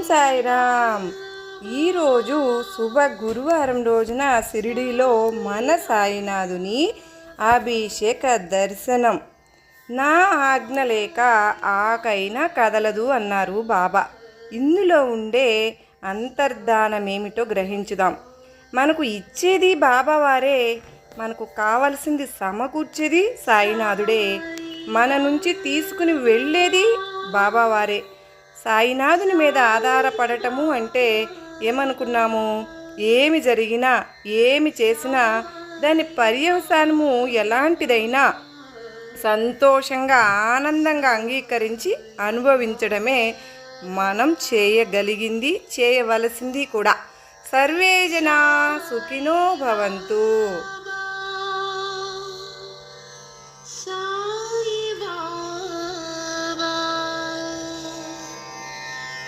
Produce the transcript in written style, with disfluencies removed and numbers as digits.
సాయిరామ్. ఈరోజు శుభ గురువారం రోజున షిరిడీలో మన సాయినాథుని అభిషేక దర్శనం. నా ఆజ్ఞ లేక ఆకైనా కదలదు అన్నారు బాబా. ఇందులో ఉండే అంతర్ధానమేమిటో గ్రహించుదాం. మనకు ఇచ్చేది బాబావారే, మనకు కావలసింది సమకూర్చేది సాయినాథుడే, మన నుంచి తీసుకుని వెళ్ళేది బాబావారే. సాయినాథుని మీద ఆధారపడటము అంటే ఏమనుకున్నాము? ఏమి జరిగినా ఏమి చేసినా దాని పర్యవసానము ఎలాంటిదైనా సంతోషంగా ఆనందంగా అంగీకరించి అనుభవించడమే మనం చేయగలిగింది, చేయవలసింది కూడా. సర్వే జనా సుఖినో భవంతు.